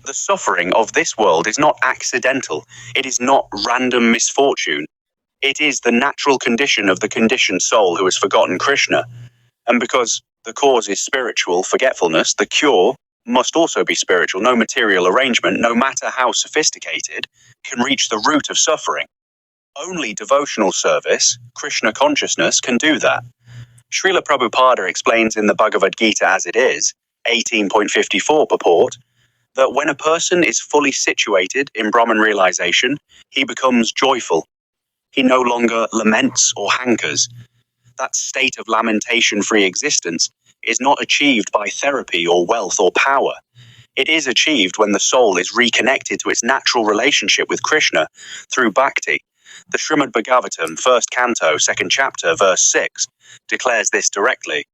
The suffering of this world is not accidental. It is not random misfortune. It is the natural condition of the conditioned soul who has forgotten Krishna. And because the cause is spiritual forgetfulness, the cure must also be spiritual. No material arrangement, no matter how sophisticated, can reach the root of suffering. Only devotional service, Krishna consciousness, can do that. Srila Prabhupada explains in the Bhagavad Gita as it is, 18.54 purport, that when a person is fully situated in Brahman realization, he becomes joyful. He no longer laments or hankers. That state of lamentation-free existence is not achieved by therapy or wealth or power. It is achieved when the soul is reconnected to its natural relationship with Krishna through bhakti. The Srimad Bhagavatam, 1st canto, 2nd chapter, verse 6, declares this directly.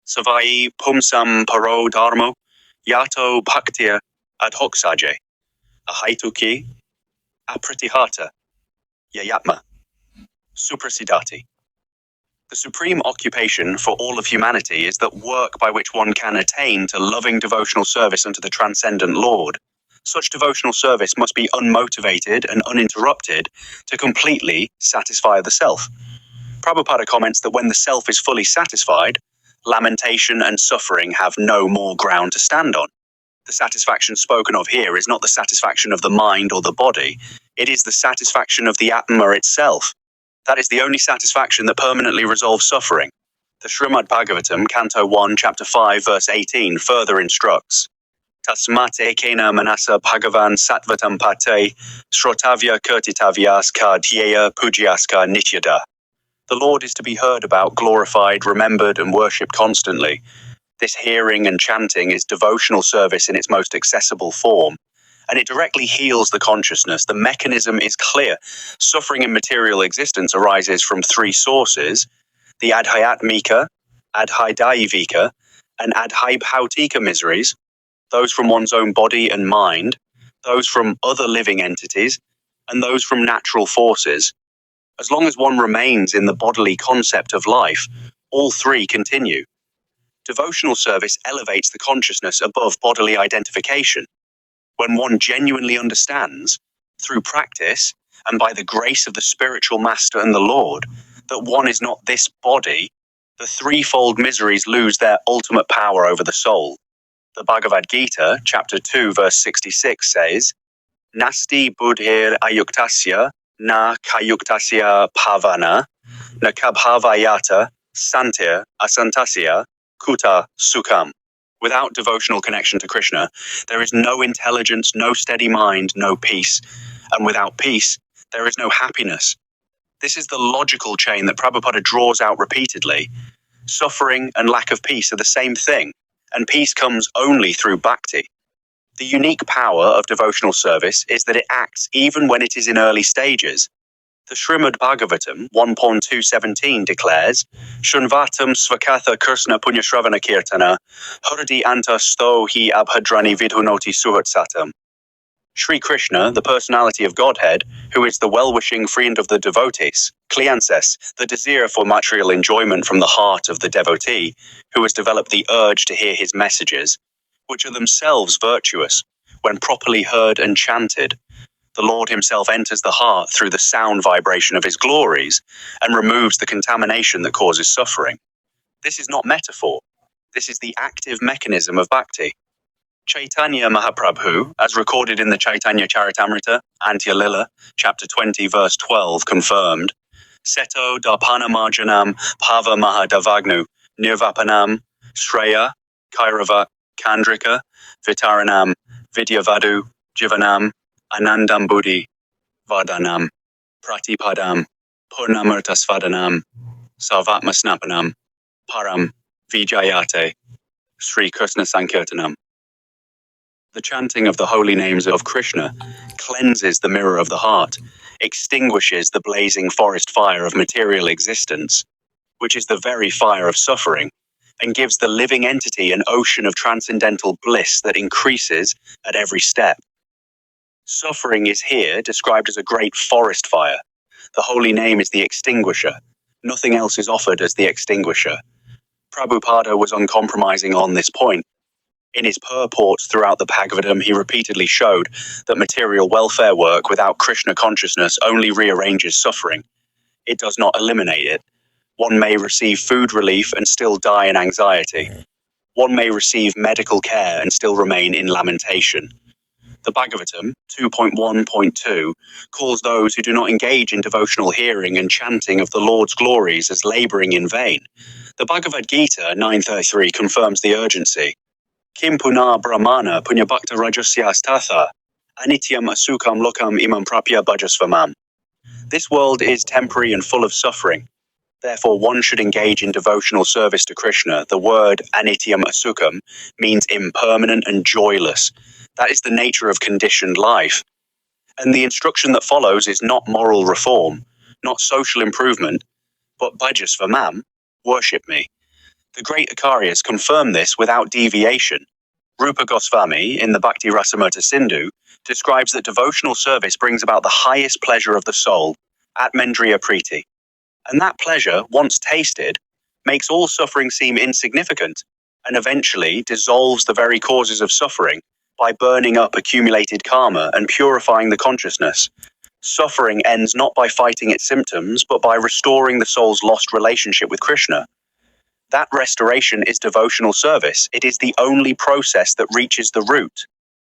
Savai pumsam paro dharmo yato bhaktir adhoksaje ahaituki apratihata yayatma suprasidati. The supreme occupation for all of humanity is that work by which one can attain to loving devotional service unto the transcendent Lord. Such devotional service must be unmotivated and uninterrupted to completely satisfy the self. Prabhupada comments that when the self is fully satisfied, lamentation and suffering have no more ground to stand on. The satisfaction spoken of here is not the satisfaction of the mind or the body, it is the satisfaction of the Atma itself. That is the only satisfaction that permanently resolves suffering. The Srimad Bhagavatam, Canto 1, Chapter 5, Verse 18, further instructs, Tasmat ekena manasa bhagavan sattvatam pate srotavya kirtitavyas ka dhyeya pujyaska nityada. The Lord is to be heard about, glorified, remembered, and worshipped constantly. This hearing and chanting is devotional service in its most accessible form, and it directly heals the consciousness. The mechanism is clear. Suffering in material existence arises from three sources: the adhyatmika, adhyadaivika, and adhybhautika miseries, those from one's own body and mind, those from other living entities, and those from natural forces. As long as one remains in the bodily concept of life, all three continue. Devotional service elevates the consciousness above bodily identification. When one genuinely understands, through practice and by the grace of the spiritual master and the Lord, that one is not this body, the threefold miseries lose their ultimate power over the soul. The Bhagavad Gita, chapter 2, verse 66 says, Nasti buddhir ayuktasya na kayuktasya bhavana na kabhavayata santir asantasya kuta sukham. Without devotional connection to Krishna, there is no intelligence, no steady mind, no peace. And without peace, there is no happiness. This is the logical chain that Prabhupada draws out repeatedly. Suffering and lack of peace are the same thing, and peace comes only through bhakti. The unique power of devotional service is that it acts even when it is in early stages. The Srimad Bhagavatam 1.217 declares, Shunvatam svakatha kursna punyashravana kirtana, hurdi anta sto hi abhadrani vidhunoti suhatsatam. Sri Krishna, the personality of Godhead, who is the well-wishing friend of the devotees, Klianses, the desire for material enjoyment from the heart of the devotee, who has developed the urge to hear his messages, which are themselves virtuous, when properly heard and chanted. The Lord himself enters the heart through the sound vibration of his glories and removes the contamination that causes suffering. This is not metaphor. This is the active mechanism of bhakti. Chaitanya Mahaprabhu, as recorded in the Chaitanya Charitamrita, Antya Lila, chapter 20, verse 12, confirmed, Seto darpana marjanam pava mahadavagnu nirvapanam shreya kairava kandrika vitaranam vidyavadu jivanam Anandam Buddhi Vadanam Pratipadam Purnamurtasvadanam Sarvatmasnapanam Param Vijayate Sri Krishna Sankirtanam. The chanting of the holy names of Krishna cleanses the mirror of the heart, extinguishes the blazing forest fire of material existence, which is the very fire of suffering, and gives the living entity an ocean of transcendental bliss that increases at every step. Suffering is here described as a great forest fire. The holy name is the extinguisher. Nothing else is offered as the extinguisher. Prabhupada was uncompromising on this point. In his purports throughout the Bhagavatam, he repeatedly showed that material welfare work without Krishna consciousness only rearranges suffering. It does not eliminate it. One may receive food relief and still die in anxiety. One may receive medical care and still remain in lamentation. The Bhagavatam 2.1.2 calls those who do not engage in devotional hearing and chanting of the Lord's glories as laboring in vain. The Bhagavad Gita 9.33 confirms the urgency. Kim punar brahmana punyabhakta rajasyasthatha anityam asukam lokam imam prapya bhajasvamam. This world is temporary and full of suffering. Therefore, one should engage in devotional service to Krishna. The word anityam asukam means impermanent and joyless. That is the nature of conditioned life. And the instruction that follows is not moral reform, not social improvement, but bhajasvamam, worship me. The great Acharyas confirm this without deviation. Rupa Goswami, in the Bhakti Rasamrita Sindhu, describes that devotional service brings about the highest pleasure of the soul, Atmendriya Priti. And that pleasure, once tasted, makes all suffering seem insignificant, and eventually dissolves the very causes of suffering by burning up accumulated karma and purifying the consciousness. Suffering ends not by fighting its symptoms, but by restoring the soul's lost relationship with Krishna. That restoration is devotional service. It is the only process that reaches the root.